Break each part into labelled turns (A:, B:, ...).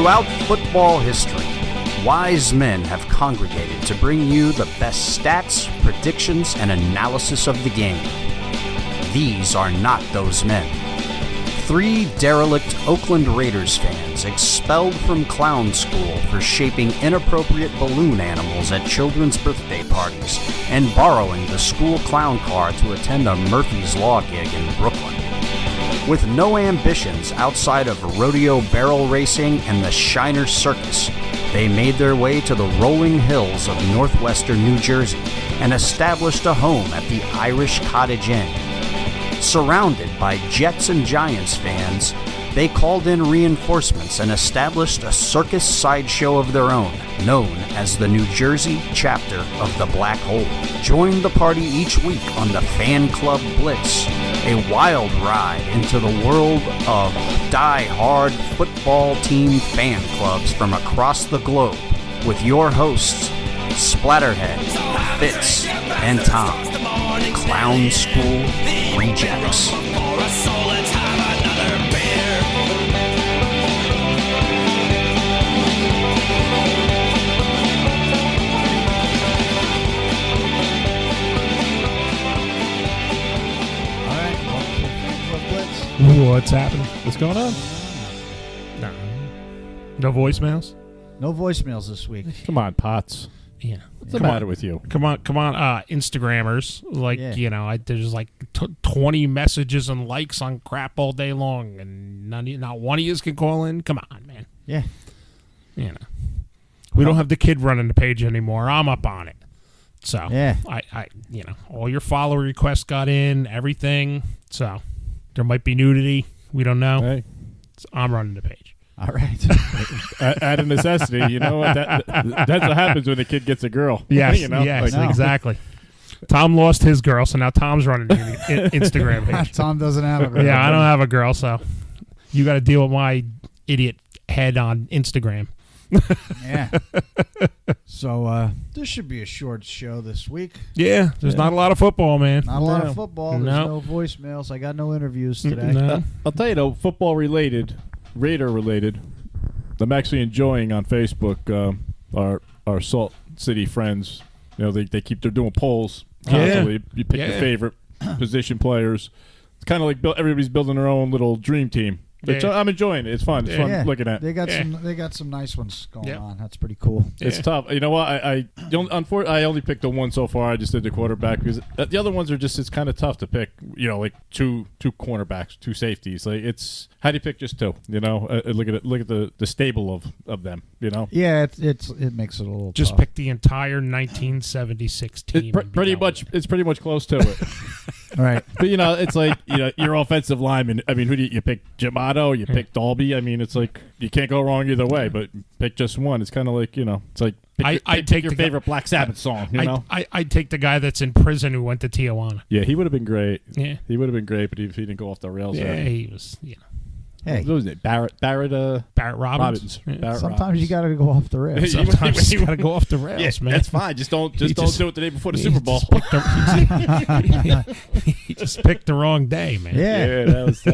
A: Throughout football history, wise men have congregated to bring you the best stats, predictions, and analysis of the game. These are not those men. 3 derelict Oakland Raiders fans expelled from clown school for shaping inappropriate balloon animals at children's birthday parties and borrowing the school clown car to attend a Murphy's Law gig in Brooklyn. With no ambitions outside of rodeo barrel racing and the Shiner Circus, they made their way to the rolling hills of northwestern New Jersey and established a home at the Irish Cottage Inn. Surrounded by Jets and Giants fans, they called in reinforcements and established a circus sideshow of their own, known as the New Jersey chapter of the Black Hole. Join the party each week on the Fan Club Blitz, a wild ride into the world of die-hard football team fan clubs from across the globe with your hosts, Splatterhead, Fitz, and Tom, Clown School Rejects.
B: What's happening? What's going on? No voicemails?
C: No voicemails this week.
B: Come on, Potts.
D: Yeah.
B: What's the matter with you?
D: Come on, Instagrammers. There's like 20 messages and likes on crap all day long, and not one of you can call in. Come on, man.
C: Yeah.
D: We don't have the kid running the page anymore. I'm up on it. So,
C: yeah.
D: I all your follow requests got in, everything. So, there might be nudity. We don't know.
B: Hey.
D: So I'm running the page.
C: All right.
B: Out of necessity, you know what? That's what happens when a kid gets a girl.
D: Yes,
B: you know?
D: yes,
C: No.
D: exactly. Tom lost his girl, so now Tom's running the Instagram page.
C: Tom doesn't have a girl.
D: Yeah, I don't have a girl, so you got to deal with my idiot head on Instagram.
C: Yeah. So this should be a short show this week.
D: Yeah, there's not a lot of football, man.
C: Not a lot of football. There's
D: No.
C: no voicemails. I got no interviews today.
D: No.
B: I'll tell you, though, football related, Raider related, I'm actually enjoying on Facebook our Salt City friends. You know, they keep doing polls constantly.
D: Yeah.
B: You pick your favorite position players. It's kind of like everybody's building their own little dream team. I'm enjoying it. It's fun. It's fun looking at.
C: They got some nice ones going
D: Yep.
C: on. That's pretty cool.
B: It's tough. You know what? I only picked the one so far. I just did the quarterback because the other ones are just, it's kind of tough to pick. You know, like two cornerbacks, 2 safeties. Like, it's, how do you pick just 2? You know, look at the stable of them. You know.
C: Yeah, it makes it a little.
D: Just
C: tough.
D: pick the entire 1976 team.
B: It's pretty much close to it.
C: Right.
B: But, you know, it's like, you know, your offensive lineman. I mean, who do you pick? Jamato? You pick Dalby? I mean, it's like, you can't go wrong either way, but pick just one. It's kind of like, you know, it's like pick your favorite Black Sabbath song, you know?
D: I'd take the guy that's in prison who went to Tijuana.
B: Yeah, he would have been great.
D: Yeah.
B: He would have been great, but if he didn't go off the rails.
D: Yeah, he was,
C: Hey.
B: What was it? Barrett
D: Robbins. Yeah.
B: Barrett
C: Sometimes
B: Robbins.
C: you got to go off the rails.
D: Sometimes you got to go off the rails, man.
B: That's fine. Just don't do it the day before the Super Bowl.
D: He just picked the wrong day, man.
C: Yeah.
B: That was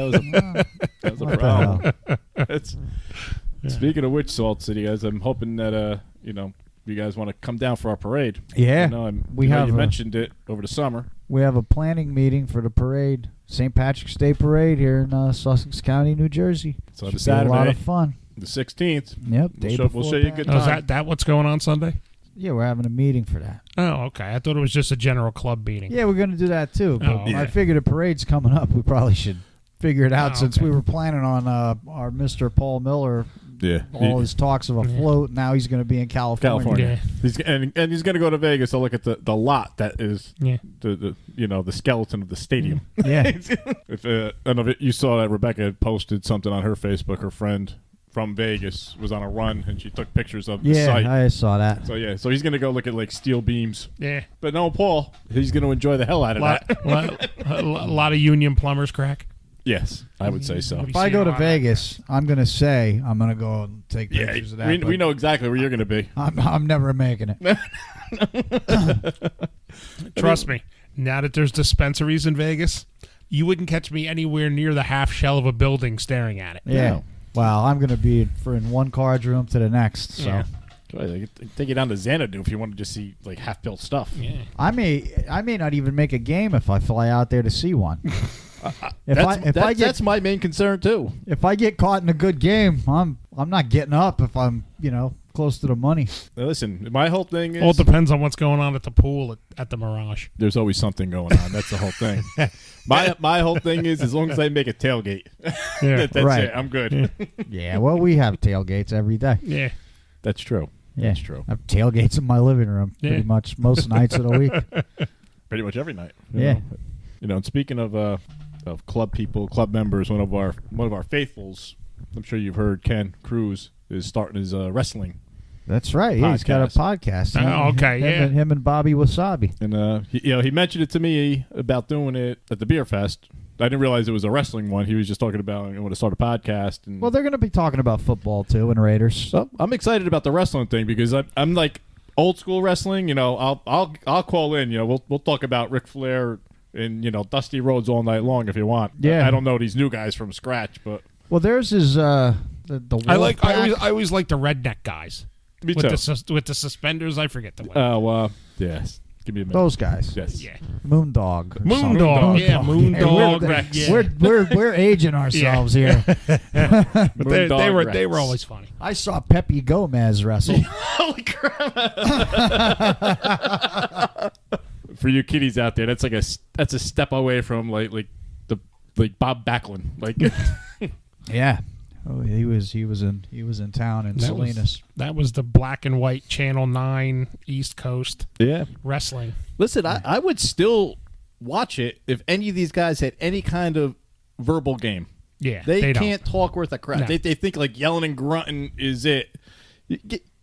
B: a
C: What
B: problem.
C: the hell?
B: Speaking of which, Salt City, guys, I'm hoping that you guys want to come down for our parade.
C: Yeah.
B: You know, you mentioned it over the summer.
C: We have a planning meeting for the parade, St. Patrick's Day Parade here in Sussex County, New Jersey.
B: So
C: Should
B: the Saturday,
C: be a lot of fun.
B: the 16th.
C: Yep.
B: We'll show you a good
D: Oh, is
B: time.
D: that what's going on Sunday?
C: Yeah, we're having a meeting for that.
D: Oh, okay. I thought it was just a general club meeting.
C: Yeah, we're going to do that too. But
D: Oh, yeah.
C: I figured the parade's coming up. We probably should figure it out since
D: okay.
C: we were planning on our Mr. Paul Miller.
B: Yeah.
C: All his talks of a float. Now he's going to be in California.
D: Yeah.
B: He's going to go to Vegas to look at the lot that is
D: Yeah.
B: the skeleton of the stadium.
C: Yeah.
B: If I don't know if you saw that Rebecca had posted something on her Facebook. Her friend from Vegas was on a run and she took pictures of the site.
C: I saw that.
B: So he's going to go look at like steel beams.
D: Yeah.
B: But no, Paul, he's going to enjoy the hell out of that.
D: A lot of union plumbers crack.
B: Yes, I would say so.
C: If I go to Vegas, I'm going to say I'm going to go and take pictures of that.
B: We know exactly where you're going to be.
C: I'm never making it.
D: Trust me, now that there's dispensaries in Vegas, you wouldn't catch me anywhere near the half shell of a building staring at it.
C: Yeah. Well, I'm going to be in one card room to the next. So
D: Yeah.
B: I could take you down to Xanadu if you want to just see like half-built stuff.
D: Yeah.
C: I may not even make a game if I fly out there to see one.
B: That's my main concern too.
C: If I get caught in a good game, I'm not getting up if I'm close to the money.
B: Now listen, my whole thing is
D: Well, it depends on what's going on at the pool at the Mirage.
B: there's always something going on. That's the whole thing. My whole thing is as long as I make a tailgate,
D: Yeah.
B: that's
C: Right.
B: it. I'm good.
C: Yeah, well, we have tailgates every day.
D: Yeah.
B: That's true.
C: Yeah,
B: That's true.
C: I have tailgates in my living room
D: Yeah.
C: pretty much most nights of the week.
B: Pretty much every night.
C: Yeah.
B: And speaking of club people, club members, one of our faithfuls, I'm sure you've heard Ken Cruz is starting his wrestling.
C: That's right. Yeah, he's got a podcast.
D: Okay, yeah.
C: Him and Bobby Wasabi.
B: And he mentioned it to me about doing it at the beer fest. I didn't realize it was a wrestling one. He was just talking about I want to start a podcast. And
C: Well, they're going to be talking about football too and Raiders.
B: so I'm excited about the wrestling thing because I'm like old school wrestling. I'll call in. We'll talk about Ric Flair and Dusty Rhodes all night long if you want.
C: Yeah.
B: I don't know these new guys from scratch, but
C: Well, theirs is the
D: I always like the redneck guys
B: me
D: with
B: too.
D: the suspenders. I forget the way.
B: Oh, yes. Give me a minute.
C: those guys.
B: Yes.
D: Yeah.
C: Moondog. or something.
D: Moondog. Yeah, Moondog.
C: We're,
D: Rex. Yeah.
C: we're aging ourselves here.
D: But they
B: Moondog
D: were
B: Rex.
D: always funny.
C: I saw Pepe Gomez wrestle.
B: Holy crap! For you kiddies out there, that's a step away from like Bob Backlund. Like
C: Yeah. Oh, he was in town in Salinas.
D: That was the black and white Channel 9 East Coast
B: yeah.
D: wrestling.
B: Listen, I would still watch it if any of these guys had any kind of verbal game.
D: Yeah,
B: They
D: don't.
B: can't talk worth a crap.
D: No.
B: They think like yelling and grunting is it.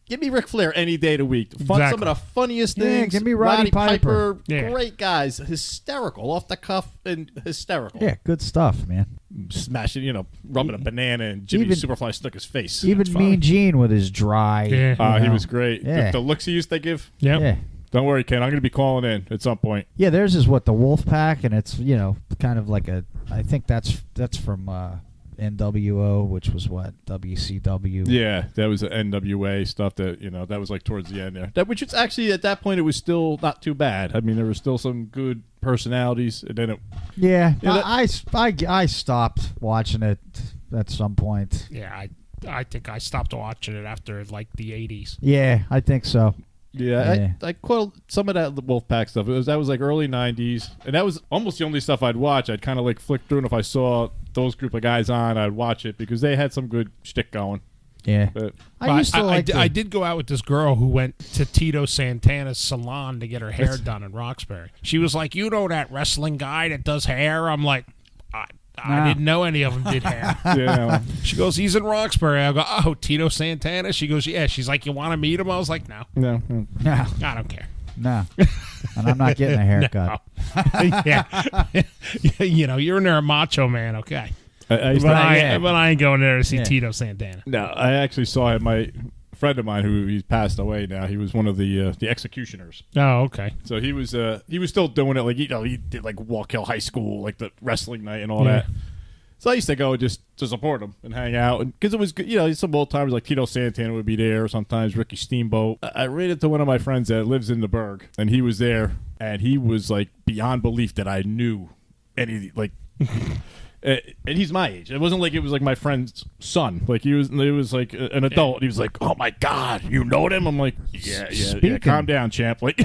B: Give me Ric Flair any day of the week. Some
D: Exactly.
B: of the funniest
C: Yeah,
B: things.
C: give me Roddy Piper.
D: Yeah.
B: Great guys. Hysterical. Off the cuff and hysterical.
C: Yeah, good stuff, man.
B: Smashing, rubbing a banana and Jimmy
C: Even-
B: Superfly stuck his face.
C: Even
B: It's fine.
C: Mean Gene with his dry.
D: Yeah.
B: He was great.
C: Yeah.
B: The looks he used to give.
D: Yep.
C: Yeah.
B: Don't worry, Ken. I'm going to be calling in at some point.
C: Yeah, theirs is what, the Wolf Pack, and it's kind of like I think that's from NWO, which was what, WCW.
B: Yeah, that was the NWA stuff that that was like towards the end there. Which is actually at that point it was still not too bad. I mean, there were still some good personalities, and then it.
C: Yeah,
B: Yeah,
C: I stopped watching it at some point.
D: Yeah, I think I stopped watching it after like the 80s.
C: Yeah, I think so.
B: Yeah,
C: Yeah.
B: I caught some of that Wolfpack stuff. That was like early '90s, and that was almost the only stuff I'd watch. I'd kind of like flick through, and if I saw those group of guys on, I'd watch it because they had some good shtick going.
C: Yeah,
B: But
C: I used to like.
D: I did go out with this girl who went to Tito Santana's salon to get her hair done in Roxbury. She was like, "You know that wrestling guy that does hair?" I'm like, I
C: Nah.
D: didn't know any of them did hair.
B: yeah,
D: She goes, "He's in Roxbury." I go, "Oh, Tito Santana." She goes, "Yeah." She's like, "You want to meet him?" I was like, "No,
B: no.
C: no,
D: I don't care."
C: no, and I'm not getting a haircut.
D: Yeah, you're in there a macho man, okay?
B: I used
D: But
B: to-
D: I ain't going there to see
C: Yeah.
D: Tito Santana.
B: No, I actually saw him. My friend of mine, who he's passed away now, he was one of the executioners.
D: Oh, okay.
B: So he was still doing it. Like he did like Walk Hill High School, like the wrestling night and all
D: Yeah.
B: that. So I used to go just to support him and hang out, and because it was good, some old timers like Tito Santana would be there. Sometimes Ricky Steamboat. I ran into one of my friends that lives in the Berg, and he was there, and he was like beyond belief that I knew any like. And he's my age. It wasn't like it was like my friend's son. Like it was like an adult. He was like, "Oh my God, you know them?" I'm like, "Yeah.
C: Speaking-
B: Calm down, champ." Like,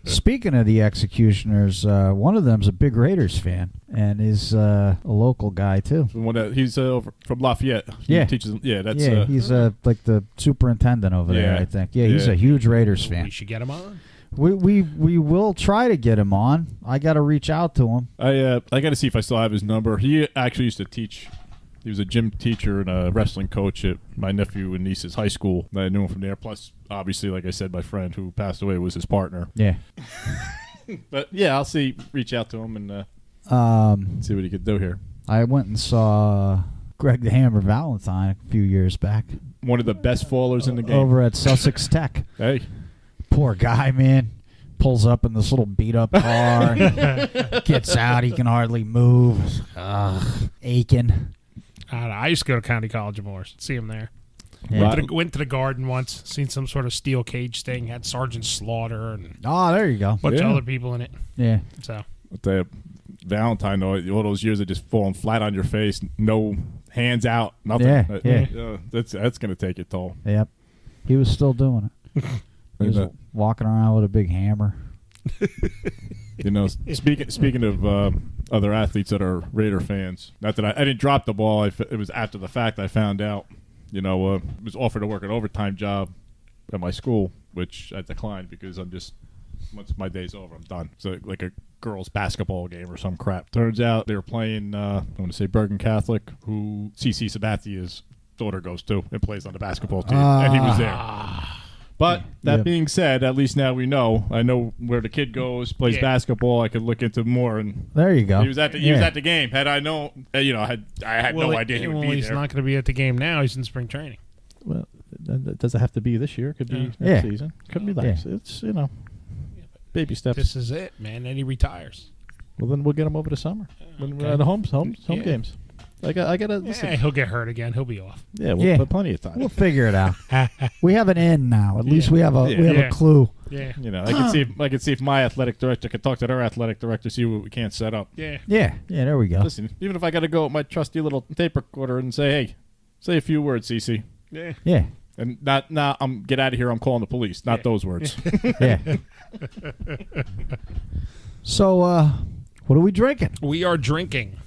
C: Speaking of the executioners, one of them's a big Raiders fan and is a local guy too.
B: he's over from Lafayette.
C: Yeah.
B: He teaches. Yeah, that's.
C: Yeah, he's like the superintendent over there,
B: Yeah.
C: I think. Yeah, he's
B: Yeah.
C: a huge Raiders fan.
D: We should get him on.
C: We will try to get him on. I got to reach out to him.
B: I got to see if I still have his number. He actually used to teach. He was a gym teacher and a wrestling coach at my nephew and niece's high school. I knew him from there. Plus, obviously, like I said, my friend who passed away was his partner.
C: Yeah.
B: But yeah, I'll see. Reach out to him and see what he could do here.
C: I went and saw Greg the Hammer Valentine a few years back
B: One of the best fallers in the game.
C: over at Sussex Tech.
B: Hey.
C: Poor guy, man. Pulls up in this little beat-up car. Gets out. He can hardly move. Aching.
D: I don't know. I used to go to County College of Morris. See him there.
C: Yeah.
D: Went to the Garden once. Seen some sort of steel cage thing. Had Sergeant Slaughter and
C: Oh, there you go.
D: a bunch of
B: Yeah.
D: other people in it.
C: Yeah.
D: So
B: I'll tell you, Valentine, though, all those years of just falling flat on your face, no hands out, nothing.
C: Yeah.
B: That's going to take a toll.
C: Yep. He was still doing it. He was walking around with a big hammer.
B: You know, speaking of other athletes that are Raider fans, not that I didn't drop the ball. It was after the fact I found out. You know, was offered to work an overtime job at my school, which I declined because once my day's over, I'm done. So like a girls' basketball game or some crap. Turns out they were playing, I want to say Bergen Catholic, who CC Sabatia's daughter goes to and plays on the basketball team, and he was there. But that being said, at least now we know. I know where the kid goes, plays basketball. I could look into more. And
C: there you go.
B: He was at the game. Had I known, I had no idea he would be
D: he's
B: there.
D: not going to be at the game now. He's in spring training.
E: Well, does it have to be this year? Could be next season. Could be next.
C: Yeah.
E: It's baby steps.
D: This is it, man. Then he retires.
E: Well, then we'll get him over the summer when we're at home games. I gotta listen.
D: He'll get hurt again. He'll be off.
E: Yeah, we'll put plenty of time.
C: We'll figure it out. We have an end now. At least we have a clue.
D: Yeah.
B: You know, I could see if my athletic director could talk to their athletic director, see what we can't set up.
D: Yeah.
C: Yeah. Yeah. There we go.
B: Listen, even if I got to go with my trusty little tape recorder and say, "Hey, say a few words, CC,"
D: Yeah.
C: Yeah.
B: and not get out of here. I'm calling the police. Not those words.
C: Yeah. So, what are we drinking?
D: We are drinking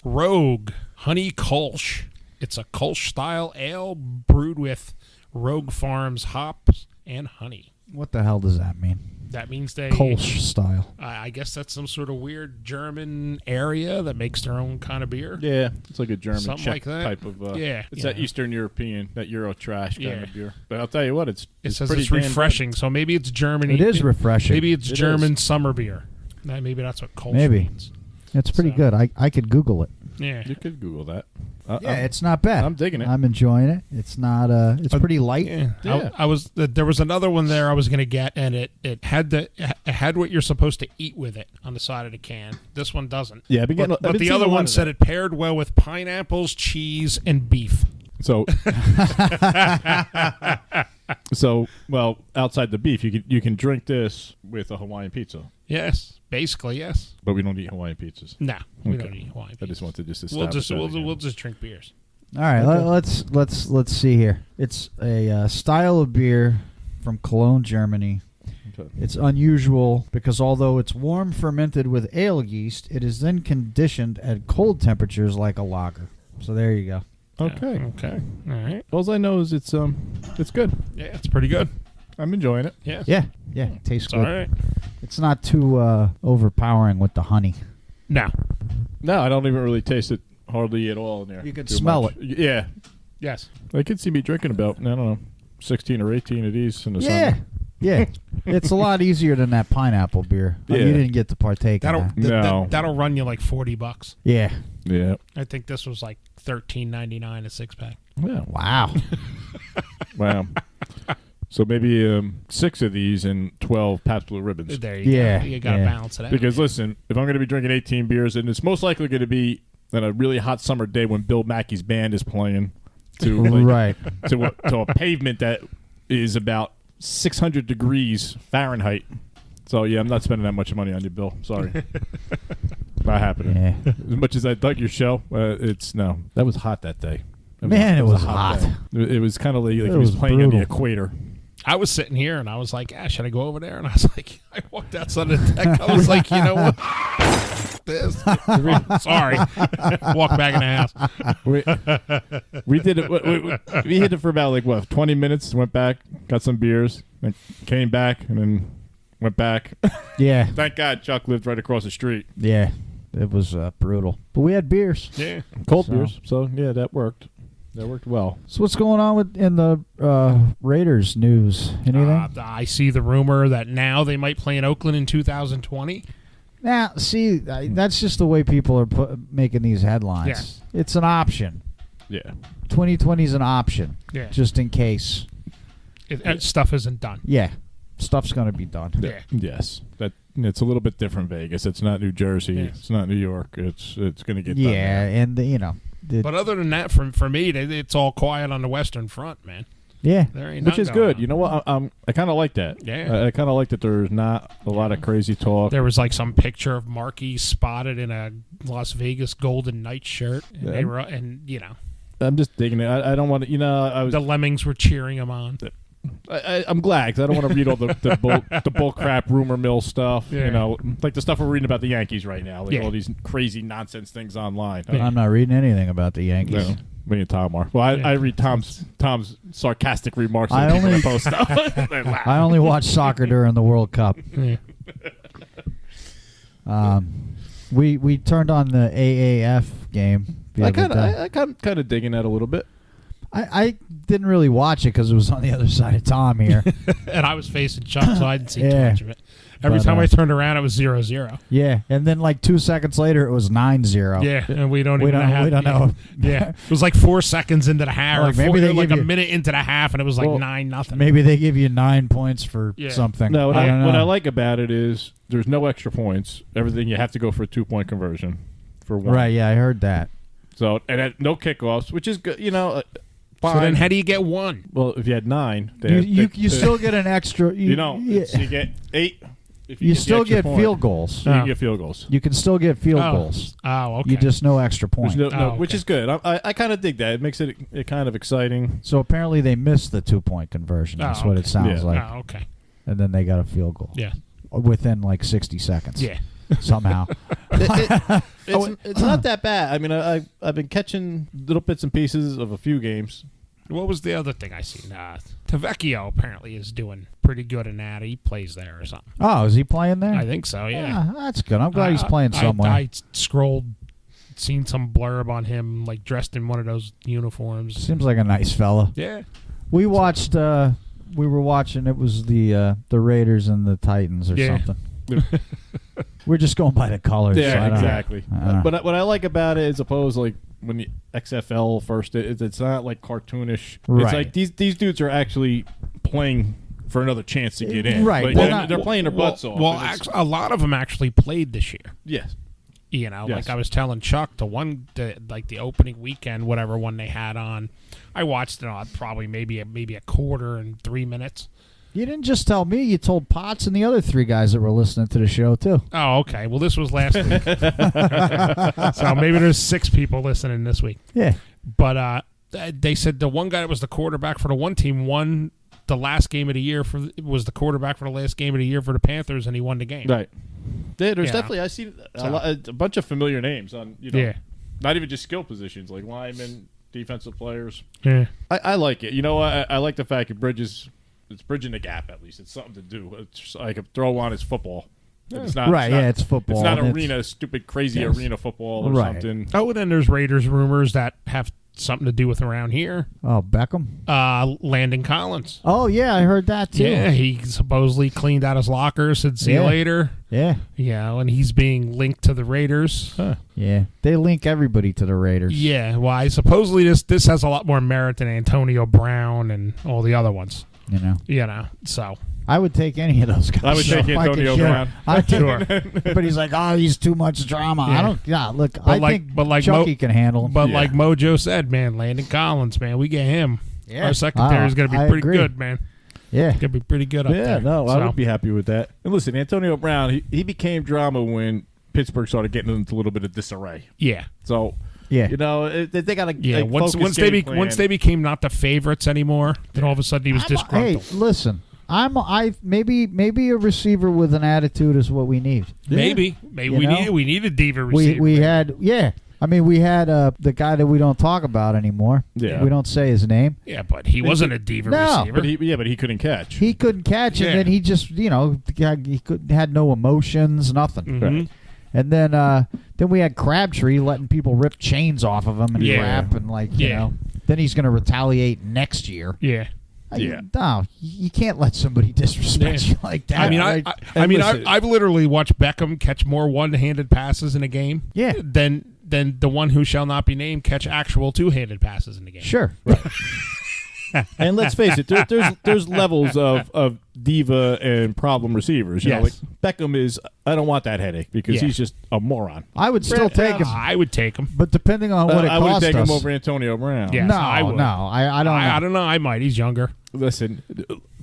D: Rogue Honey Kolsch. It's a Kolsch-style ale brewed with Rogue Farms hops and honey.
C: What the hell does that mean?
D: That means they...
C: Kolsch style.
D: I guess that's some sort of weird German area that makes their own kind of beer.
B: Yeah, it's like a German
D: Something
B: Czech
D: like that.
B: type of. It's that Eastern European, that Euro trash kind of beer. But I'll tell you what, it
D: says
B: pretty
D: it's refreshing, so maybe it's Germany.
C: It is refreshing.
D: Maybe it's
B: It
D: German
B: is.
D: summer beer. Maybe that's what Kolsch
C: Maybe.
D: means.
C: It's pretty good. I could Google it.
D: Yeah.
B: You could Google that.
C: It's not bad.
B: I'm digging it.
C: I'm enjoying it. It's not. It's pretty light.
D: Yeah.
B: Yeah.
D: I was. There was another one there I was going to get, and it had what you're supposed to eat with it on the side of the can. This one doesn't.
B: Yeah, I've been getting.
D: But the other one said it paired well with pineapples, cheese, and beef.
B: So, well, outside the beef, you can drink this with a Hawaiian pizza,
D: Yes, basically yes.
B: but we don't eat Hawaiian pizzas.
D: No, we
B: Okay.
D: don't eat Hawaiian.
B: I just
D: pizzas.
B: wanted to just
D: We'll
B: establish
D: just
B: that again.
D: we'll just drink beers.
C: All right. Let's see here. It's a style of beer from Cologne, Germany.
B: Okay.
C: It's unusual because although it's warm fermented with ale yeast, it is then conditioned at cold temperatures like a lager. So there you go.
B: Okay.
D: Okay. All right.
B: All I know is it's good.
D: Yeah, it's pretty good.
B: I'm enjoying it.
D: Yes.
C: Yeah. It tastes
D: It's
C: good.
D: all right.
C: It's not too overpowering with the honey.
D: No.
B: No, I don't even really taste it hardly at all in there.
C: You can
B: too
C: smell
B: much. Yeah,
D: Yes.
B: I could see me drinking about, I don't know, 16 or 18 of these in the
C: Yeah.
B: summer.
C: Yeah. It's a lot easier than that pineapple beer.
B: Yeah.
C: You didn't get to partake in that.
B: No.
D: That'll run you like $40.
C: Yeah.
B: Yeah.
D: I think this was like $13.99 a 6-pack.
B: Yeah.
C: Wow.
B: Wow. So maybe 6 of these and 12 Pabst Blue Ribbons.
D: There you
C: Yeah,
D: go. You got to
C: yeah.
D: balance it out.
B: Because listen, if I'm going to be drinking 18 beers, and it's most likely going to be on a really hot summer day when Bill Mackey's band is playing, to
C: Right.
B: to a pavement that is about 600 degrees Fahrenheit. So yeah, I'm not spending that much money on you, Bill. Sorry, not happening.
C: Yeah.
B: As much as I dug your show, it's no. That was hot that day.
C: Man, it was
B: a
C: hot.
B: day. It was kind of like he
C: It
B: was
C: was
B: playing on the
C: brutal.
B: equator.
D: I was sitting here and I was like, should I go over there? And I was like, I walked outside the deck. I was like, you know what? This. Sorry. Walk back in the house.
B: We did it. We hit it for about 20 minutes. Went back, got some beers, then came back, and then went back.
C: Yeah.
B: Thank God Chuck lived right across the street.
C: Yeah. It was brutal. But we had beers.
D: Yeah.
B: Cold
C: So-
B: beers. So yeah, that worked. That worked well.
C: So what's going on in the Raiders news? Anything?
D: I see the rumor that now they might play in Oakland in 2020.
C: Now, see, that's just the way people are making these headlines. It's an option.
B: Yeah.
C: 2020 is an option,
D: Yeah.
C: just in case.
D: Stuff isn't done.
C: Yeah, stuff's going to be done.
D: Yeah.
B: Yes. it's a little bit different Vegas. It's not New Jersey.
D: Yeah.
B: It's not New York. It's going to get done
C: Yeah,
B: there.
C: and
D: But other than that, for me, it's all quiet on the Western Front, man.
C: yeah.
D: There ain't
B: Which
D: nothing
B: is
D: going
B: good.
D: on.
B: You know what? I kind of like that.
D: Yeah.
B: I kind of like that there's not a lot of crazy talk.
D: There was like some picture of Markey spotted in a Las Vegas Golden Knights shirt, and they were,
B: I'm just digging it. I don't want to,
D: the Lemmings were cheering him on.
B: I'm glad because I don't want to read all the bull crap rumor mill stuff.
D: Yeah.
B: Like the stuff we're reading about the Yankees right now. Like
D: Yeah.
B: all these crazy nonsense things online.
C: I'm not reading anything about the Yankees.
B: No. Me and Tom are. Well, I read Tom's sarcastic remarks.
C: I
B: that people
C: only-
B: post stuff. They laugh.
C: I only watch soccer during the World Cup.
D: Yeah.
C: We turned on the AAF game.
B: I kind of digging that a little bit.
C: I didn't really watch it because it was on the other side of Tom here.
D: And I was facing Chuck, so I didn't see too
C: Yeah.
D: much of it. Every
C: But,
D: time I turned around, it was 0-0.
C: Yeah, and then like 2 seconds later, it was 9-0.
D: Yeah, and we don't
C: we
D: even
C: don't, we don't know.
D: Yeah, it was like 4 seconds into the half,
C: Like,
D: or
C: maybe they
D: like
C: give
D: a
C: you-
D: minute into the half, and it was like 9-0.
C: Maybe they give you 9 points for
D: Yeah.
C: something.
B: No,
C: I don't know.
B: what I like about it is there's no extra points. Everything you have to go for a 2-point conversion for one.
C: Right? Yeah, I heard that.
B: So no kickoffs, which is good.
D: So
B: fine.
D: then, how do you get one?
B: Well, if you had 9,
C: You still get an extra.
B: You don't.
C: Yeah.
B: You get 8. If
C: You
B: get the
C: still
B: extra
C: get
B: point,
C: field goals.
B: You
D: Oh.
B: can get field goals.
C: You can still get field
D: Oh.
C: goals.
D: Oh, okay.
C: You just no extra
B: There's
C: point.
B: no,
D: Oh,
B: which
D: okay.
B: is good. I kind of dig that. It makes it kind of exciting.
C: So apparently they missed the 2-point conversion. That's what it
D: okay.
C: sounds
B: Yeah.
C: like.
D: Oh, okay.
C: And then they got a field goal.
D: Yeah.
C: Within like 60 seconds.
D: Yeah.
C: Somehow.
B: It's not that bad. I mean, I've been catching little bits and pieces of a few games.
D: What was the other thing I seen? Tavecchio apparently is doing pretty good in that. He plays there or something.
C: Oh, is he playing there?
D: I think so, yeah.
C: That's good. I'm glad he's playing somewhere.
D: I scrolled, seen some blurb on him, like dressed in one of those uniforms.
C: Seems like a nice fella.
D: Yeah.
C: We watched. We were watching. It was the Raiders and the Titans or
D: Yeah.
C: something. We're just going by the colors. so I
B: Yeah,
C: don't-
B: exactly.
C: I don't know.
B: But what I like about it is, opposed like when the XFL first, it's not like cartoonish.
C: Right.
B: It's like these dudes are actually playing for another chance to get in.
C: Right.
B: Like,
C: Well,
B: they're playing their butts off.
D: Well,
B: And it's-
D: a lot of them actually played this year.
B: yes.
D: Yes. Like I was telling Chuck, the opening weekend, whatever one they had on, I watched it on probably maybe a quarter and 3 minutes.
C: You didn't just tell me. You told Potts and the other 3 guys that were listening to the show too.
D: Oh, okay. Well, this was last week, so maybe there's 6 people listening this week.
C: Yeah.
D: But they said the one guy that was the quarterback for the one team won the last game of the year was the quarterback for the last game of the year for the Panthers, and he won the game.
B: Right. There's
D: Yeah.
B: definitely I see a bunch of familiar names on
D: Yeah.
B: not even just skill positions like linemen, defensive players.
D: Yeah.
B: I like it. I like the fact it's bridging the gap at least. It's something to do. It's just like a throw on is football. It's not
C: Right, yeah, it's football.
B: It's not
C: It's-
B: arena, stupid, crazy
C: Yes.
B: arena football or
C: Right.
B: something.
D: Oh, and then there's Raiders rumors that have something to do with around here.
C: Oh, Beckham.
D: Landon Collins.
C: Oh yeah, I heard that too.
D: Yeah, he supposedly cleaned out his locker, said see you
C: Yeah.
D: later.
C: Yeah.
D: And he's being linked to the Raiders.
C: Yeah. They link everybody to the Raiders.
D: Yeah, well, supposedly this has a lot more merit than Antonio Brown and all the other ones. So
C: I would take any of those guys.
B: I would take
C: if I could
B: Antonio
C: share.
B: Brown.
C: I'd take-
D: Sure.
C: But he's like, oh, he's too much drama.
D: Yeah.
C: I don't. Yeah, look,
D: But
C: I
D: like-
C: think
D: but like
C: Chucky can handle him.
D: But
B: Yeah.
D: like Mojo said, man, Landon Collins, man, we get him.
C: Yeah.
D: Our secondary is going to be
C: I
D: pretty
C: agree.
D: good, man.
C: Yeah.
D: Going to be pretty good up
B: Yeah,
D: there.
B: no, I
D: So,
B: would be happy with that. And listen, Antonio Brown, he became drama when Pittsburgh started getting into a little bit of disarray.
D: Yeah.
B: So,
C: Yeah.
B: they got to
D: Yeah, once they became not the favorites anymore, then all of a sudden he was
C: Hey,
D: disgruntled.
C: listen. Maybe a receiver with an attitude is what we need.
D: Maybe
C: You
D: we
C: know?
D: need a diva
C: We
D: receiver.
C: we had we had the guy that we don't talk about anymore.
B: Yeah.
C: We don't say his name.
D: Yeah, but he wasn't a diva
C: No.
D: receiver.
B: but he couldn't catch.
C: He couldn't catch,
D: Yeah.
C: and then he just had no emotions, nothing.
D: Mhm.
B: Right.
C: And then we had Crabtree letting people rip chains off of him and
D: Yeah.
C: rap and
D: Yeah.
C: Then he's going to retaliate next year.
D: Yeah.
B: Yeah.
C: No, you can't let somebody disrespect
D: Yeah.
C: you like that.
D: I mean,
C: right?
D: I've literally watched Beckham catch more one-handed passes in a game
C: Yeah.
D: than the one who shall not be named catch actual two-handed passes in the game.
C: Sure.
B: And let's face it, there's levels of diva and problem receivers. You know, like Beckham is. I don't want that headache because he's just a moron.
C: I would still take him.
D: I would take him.
C: But depending on what it
B: I
C: costs
B: would take
C: us.
B: him over Antonio Brown.
D: Yes, I would.
C: I don't know.
D: I don't know. I might. He's younger.
B: Listen,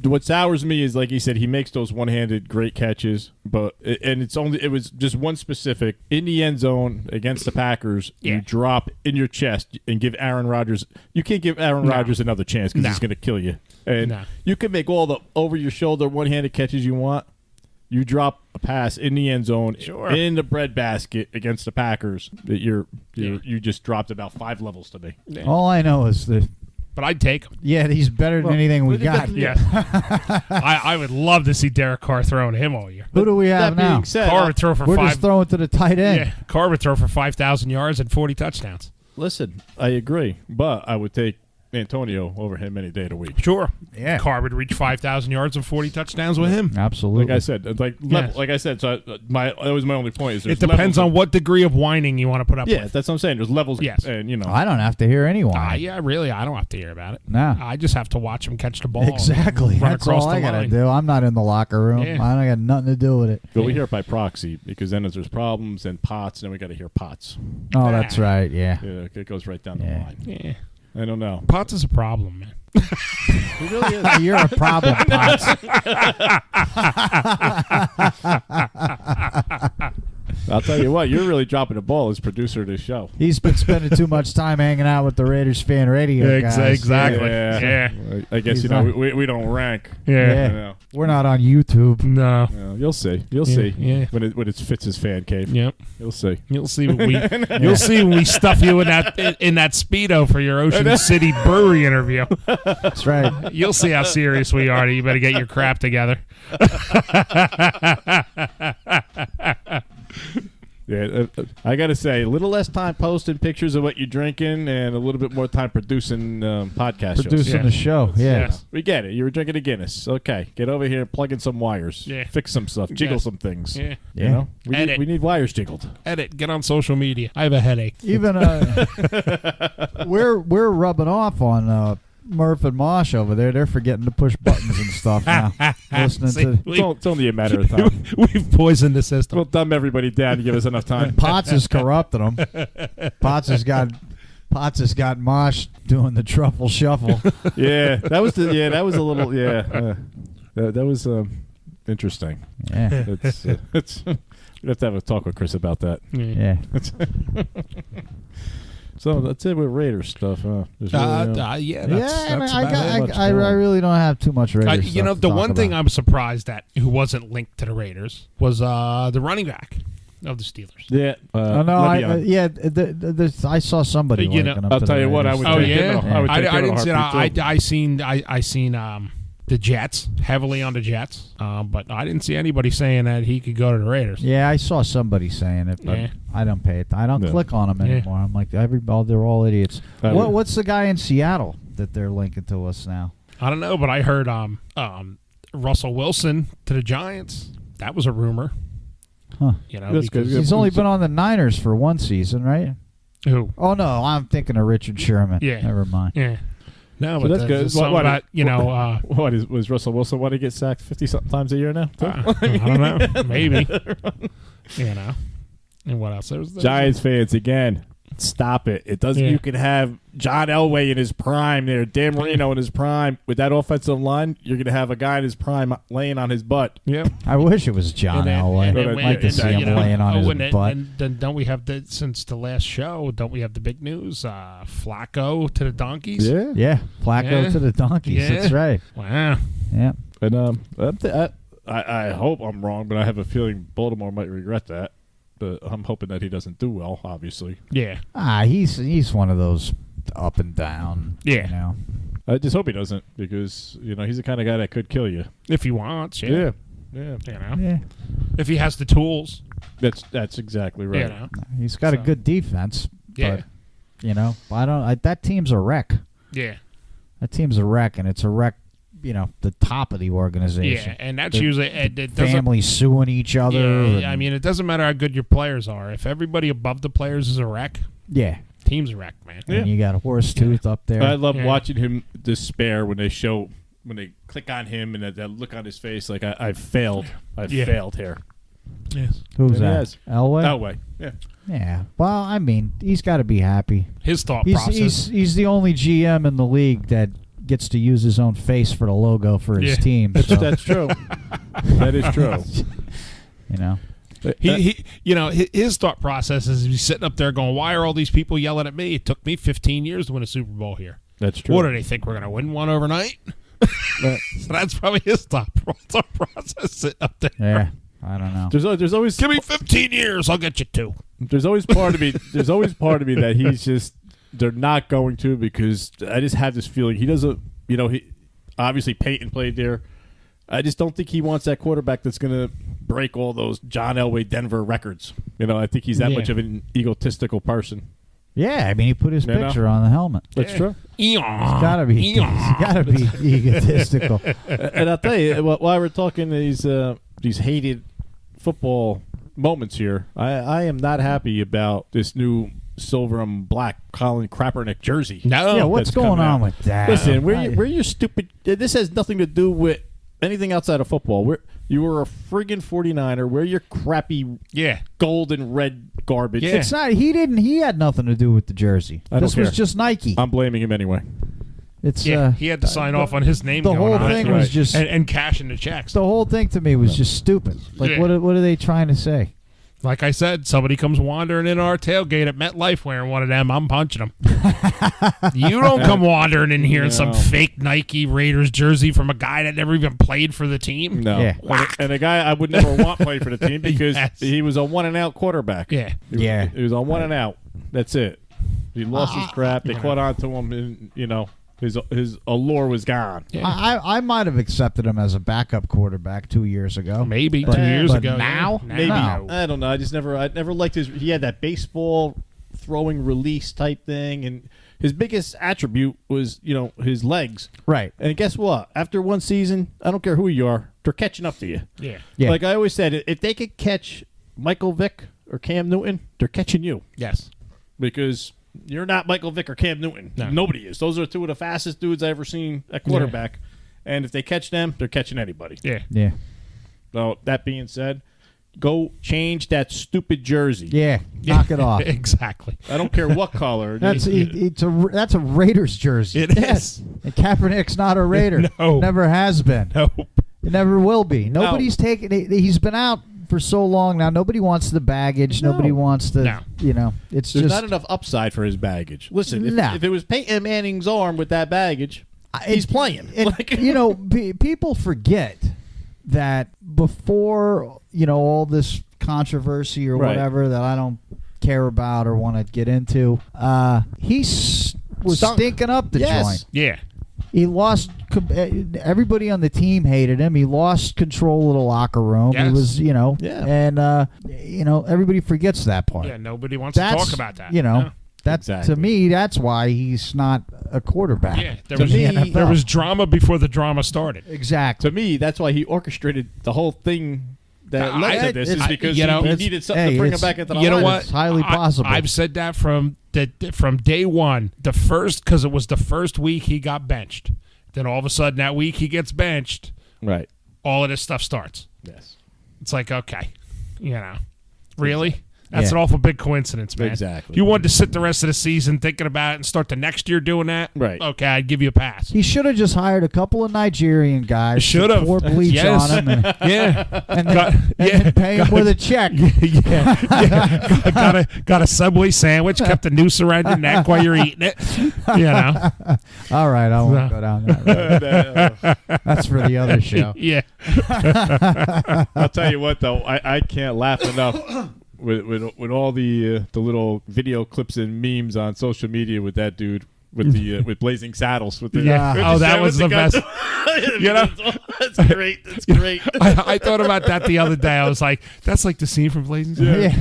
B: what sours me is, like he said, he makes those one-handed great catches, it was just one specific in the end zone against the Packers. You drop in your chest and give Aaron Rodgers. You can't give Aaron Rodgers another chance because he's going to kill you. And you can make all the over your shoulder one-handed catches you want. You drop a pass in the end zone in the breadbasket against the Packers. You just dropped about 5 levels to me.
C: Yeah. All I know is that.
D: But I'd take him.
C: Yeah, he's better than anything we got.
D: Yes. I would love to see Derek Carr throwing him all year.
C: Who do we have now?
D: Carr would throw for
C: We're just throwing to the tight end.
D: Yeah, Carr would throw for 5,000 yards and 40 touchdowns.
B: Listen, I agree, but I would take Antonio over him any day of the week.
D: Sure.
C: Yeah.
D: Carr would reach 5,000 yards and 40 touchdowns with him.
C: Absolutely.
B: Like I said, that was my only point. Is
D: it depends on what degree of whining you want to put up with.
B: Yeah, that's what I'm saying. There's levels.
D: Yes.
B: And,
C: I don't have to hear anyone.
D: Yeah, really, I don't have to hear about it.
C: No.
D: I just have to watch him catch the ball.
C: Exactly. That's all I got to do. I'm not in the locker room.
D: Yeah.
C: I don't got nothing to do with it.
B: But we hear it by proxy because then if there's problems and Potts, then we got to hear Potts.
C: Oh, that's right. Yeah.
B: Yeah, it goes right down the line.
D: Yeah.
B: I don't know.
D: Potts is a problem, man.
B: He really is.
C: You're a problem, Potts.
B: I'll tell you what, you're really dropping the ball as producer of this show.
C: He's been spending too much time hanging out with the Raiders fan radio guys.
D: Exactly.
B: Yeah. I guess, we don't rank.
D: Yeah.
C: We're not on YouTube.
D: No.
B: You'll see. You'll see.
D: Yeah.
B: When it's Fitz's fan cave.
D: Yep.
B: You'll see.
D: You'll see when we stuff you in that Speedo for your Ocean City Brewery interview.
C: That's right.
D: You'll see how serious we are. You better get your crap together.
B: Yeah, I got to say, a little less time posting pictures of what you're drinking and a little bit more time producing podcast shows.
C: Producing the show, yeah.
D: Yes.
B: We get it. You were drinking a Guinness. Okay. Get over here and plug in some wires.
D: Yeah.
B: Fix some stuff. Jiggle some things.
D: Yeah.
B: You know?
D: Edit.
B: We need wires jiggled.
D: Edit. Get on social media. I have a headache.
C: Even we're rubbing off on Murph and Mosh over there. They're forgetting to push buttons and stuff now. Listening to
B: It's only a matter of time.
D: We've poisoned the system.
B: We'll dumb everybody down to give us enough time.
C: Potts has corrupted them. Potts has got Mosh doing the truffle shuffle.
B: That was a little that was interesting.
C: Yeah.
B: We'd have to have a talk with Chris about that.
C: Yeah.
B: So that's it with Raiders stuff. Huh?
C: I really don't have too much Raiders stuff
D: the one thing I'm surprised at who wasn't linked to the Raiders was the running back of the Steelers.
B: Yeah.
C: I saw somebody.
B: I'll tell you what. I would.
D: I didn't see it. I seen the Jets, heavily on the Jets, but I didn't see anybody saying that he could go to the Raiders.
C: Yeah, I saw somebody saying it, but I don't pay it. I don't click on them anymore. I'm like, they're all idiots. What's the guy in Seattle that they're linking to us now?
D: I don't know, but I heard Russell Wilson to the Giants. That was a rumor.
C: Huh.
B: That's good.
C: He's only been on the Niners for one season, right?
D: Who?
C: Oh, no, I'm thinking of Richard Sherman.
D: Yeah.
C: Never mind.
D: Yeah. No, but
B: that's good.
D: Was
B: Russell Wilson? Want to get sacked 50-something times a year now?
D: I don't know. Maybe. And what else? There's
B: Giants fans again. Stop it. It doesn't. You could have John Elway in his prime there, Dan Marino in his prime. With that offensive line, you're going to have a guy in his prime laying on his butt.
D: Yeah.
C: I wish it was John Elway. I'd like to see him laying on his butt.
D: And then don't we have since the last show, don't we have the big news? Flacco to the Donkeys?
C: Yeah. Flacco to the Donkeys.
D: Yeah.
C: That's right.
D: Wow.
C: Yeah.
B: And I hope I'm wrong, but I have a feeling Baltimore might regret that. But I'm hoping that he doesn't do well, obviously.
D: Yeah.
C: He's one of those up and down.
D: Yeah.
B: I just hope he doesn't because, he's the kind of guy that could kill you.
D: If he wants,
B: Yeah.
C: Yeah.
D: If he has the tools.
B: That's exactly right.
C: He's got a good defense.
D: Yeah.
C: But, that team's a wreck.
D: Yeah.
C: That team's a wreck, and it's a wreck, the top of the organization.
D: Yeah, and that's usually
C: families suing each other.
D: Yeah, I mean, it doesn't matter how good your players are. If everybody above the players is a wreck,
C: yeah,
D: Team's wrecked, man.
C: And you got a horse tooth up there.
B: I love watching him despair when they click on him and that look on his face like I've failed. I've failed here.
D: Yes.
C: Who's
B: And he
C: that?
B: has.
C: Elway?
B: Elway. Yeah.
C: Yeah. Well, I mean, he's got to be happy.
D: His thought process.
C: He's the only GM in the league that gets to use his own face for the logo for his team. So.
B: That's true. That is true.
C: You know.
D: His thought process is he's sitting up there going, "Why are all these people yelling at me? It took me 15 years to win a Super Bowl here.
B: That's true.
D: What do they think we're going to win one overnight?" So that's probably his thought process sitting up there.
C: Yeah. I don't know.
B: There's always
D: give me 15 years, I'll get you 2.
B: There's always part of me. There's always part of me that he's just. They're not going to because I just have this feeling he doesn't. He obviously Peyton played there. I just don't think he wants that quarterback that's going to break all those John Elway Denver records. I think he's that much of an egotistical person.
C: Yeah, I mean, he put his picture on the helmet.
B: That's true.
C: He's got to be. He's got to be egotistical.
B: And I'll tell you, while we're talking these hated football moments here, I am not happy about this new silver and black Colin Kaepernick jersey.
D: No,
C: yeah, what's going on with that?
B: Listen, we're your stupid. This has nothing to do with anything outside of football. You were a friggin' 49er. Wear your crappy gold and red garbage.
C: It's not. He had nothing to do with the jersey. This was just Nike.
B: I'm blaming him anyway.
C: It's
D: he had to sign off on his name.
C: The whole thing was just
D: and cashing the checks.
C: The whole thing to me was just stupid. Like what are they trying to say?
D: Like I said, somebody comes wandering in our tailgate at MetLife wearing one of them, I'm punching them. You don't come wandering in here in some fake Nike Raiders jersey from a guy that never even played for the team.
B: No. Yeah. And a guy I would never want play for the team because he was a one-and-out quarterback.
D: Yeah.
B: He was on one-and-out. That's it. He lost his crap. They caught on to him, and, his allure was gone.
C: Yeah. I might have accepted him as a backup quarterback 2 years ago.
D: Maybe 2 years ago.
C: Now?
B: Maybe.
C: No.
B: I don't know. I never liked his. He had that baseball throwing release type thing, and his biggest attribute was, his legs.
C: Right.
B: And guess what? After one season, I don't care who you are, they're catching up to you.
D: Yeah.
B: Like I always said, if they could catch Michael Vick or Cam Newton, they're catching you.
D: Yes.
B: Because you're not Michael Vick or Cam Newton.
D: No.
B: Nobody is. Those are two of the fastest dudes I've ever seen at quarterback. Yeah. And if they catch them, they're catching anybody.
D: Yeah.
C: Yeah.
B: So that being said, go change that stupid jersey.
C: Yeah. Knock it off.
D: Exactly.
B: I don't care what color.
C: That's a Raiders jersey.
D: It is.
C: And Kaepernick's not a Raider.
D: No.
C: Never has been.
D: Nope.
C: It never will be. Nobody's taken. He's been out for so long now. Nobody wants the baggage.
B: No.
C: Nobody wants the. It's
B: There's
C: just
B: not enough upside for his baggage. Listen, if it was Peyton Manning's arm with that baggage, he's playing.
C: People forget that before all this controversy or whatever that I don't care about or want to get into, he was stinking up the joint.
D: Yeah.
C: He lost. Everybody on the team hated him. He lost control of the locker room.
D: Yes.
C: He was, and everybody forgets that part.
D: Yeah, nobody wants to talk about that.
C: That's to me. That's why he's not a quarterback.
D: Yeah, there was drama before the drama started.
C: Exactly.
B: To me, that's why he orchestrated the whole thing that led to this. Is because he needed something to bring him back into the
D: You know
B: lineup.
D: what?
C: It's highly possible.
D: I've said that from day one. Because it was the first week he got benched. Then all of a sudden that week he gets benched.
B: Right.
D: All of this stuff starts.
B: Yes.
D: It's like, okay, really? That's an awful big coincidence, man.
B: Exactly.
D: If you wanted to sit the rest of the season thinking about it and start the next year doing that,
B: right?
D: Okay, I'd give you a pass.
C: He should have just hired a couple of Nigerian guys.
D: Should have
C: pour bleach on him. And,
D: and
C: then pay him with a check.
D: Got a Subway sandwich, kept the noose around your neck while you're eating it.
C: All right, I won't go down that road. That's for the other show.
D: Yeah.
B: I'll tell you what, though, I can't laugh enough. With all the little video clips and memes on social media with that dude with the with Blazing Saddles with the
D: that was the best.
B: That's great. That's great.
D: I thought about that the other day. I was like, that's like the scene from Blazing Saddles.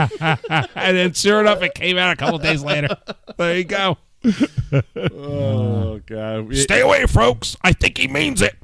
C: Yeah.
D: And then sure enough, it came out a couple days later. There you go.
B: Oh God!
D: Stay away, folks. I think he means it.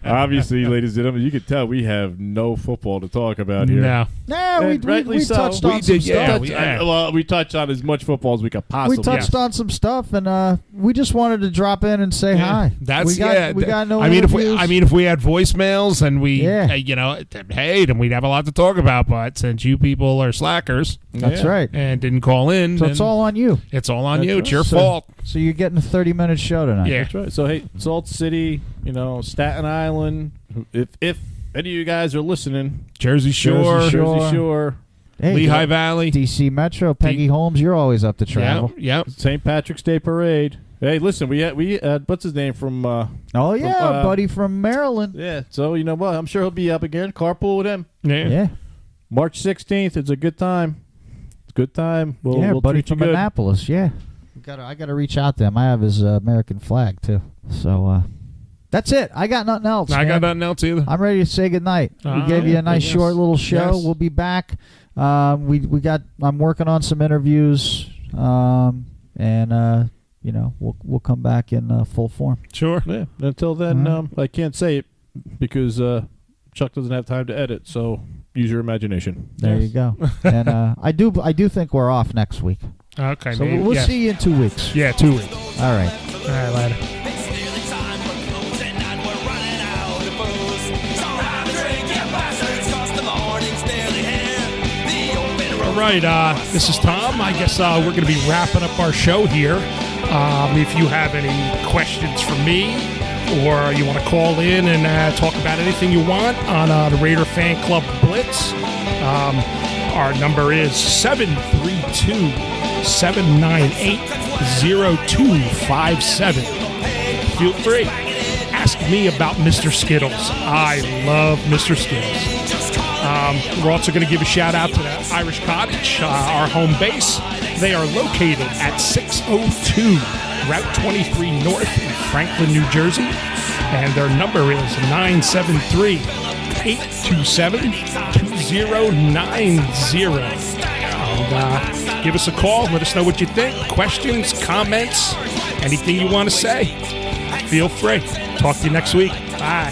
B: Obviously, ladies and gentlemen, you can tell we have no football to talk about here.
D: No.
C: Nah, we
B: rightly so.
C: touched on some stuff.
B: We touched on as much football as we could possibly.
C: We touched on some stuff, and we just wanted to drop in and say hi.
D: That's
C: we got no.
D: I mean,
C: interviews.
D: if we had voicemails and we, hey, then we'd have a lot to talk about. But since you people are slackers,
C: that's right,
D: and didn't call in,
C: so it's all on you.
D: It's all on you.
B: Right.
D: It's your fault.
C: So you're getting a 30-minute show tonight.
D: Yeah,
B: that's right. So hey, Salt City, Staten Island. If any of you guys are listening,
D: Jersey Shore.
C: Hey,
D: Lehigh Valley,
C: DC Metro, Peggy Holmes, you're always up to travel.
D: Yep.
B: St. Patrick's Day Parade. Hey, listen, we had what's his name from?
C: Buddy from Maryland.
B: Yeah, so you know what? I'm sure he'll be up again. Carpool with him.
C: Yeah.
B: March 16th. It's a good time. It's a good time. We'll
C: Buddy
B: treat you
C: from
B: good.
C: Annapolis. Yeah. I gotta reach out to him. I have his American flag too. So that's it. I got nothing else.
D: I got nothing else either.
C: I'm ready to say goodnight. We gave you a nice short little show.
D: Yes.
C: We'll be back. I'm working on some interviews, and we'll come back in full form.
D: Sure.
B: Yeah. Until then, I can't say it because Chuck doesn't have time to edit. So use your imagination.
C: There you go. And I do think we're off next week.
D: Okay.
C: So we'll see you in 2 weeks.
D: Yeah, 2 weeks.
C: All right.
D: All right, later. All right, this is Tom. I guess we're going to be wrapping up our show here. If you have any questions for me or you want to call in and talk about anything you want on the Raider Fan Club Blitz, our number is 732-798-0257. Feel free. Ask me about Mr. Skittles. I love Mr. Skittles. We're also going to give a shout out to the Irish Cottage, our home base. They are located at 602 Route 23 North in Franklin, New Jersey. And their number is 973-827-2090. And give us a call. Let us know what you think. Questions, comments, anything you want to say. Feel free. Talk to you next week. Bye.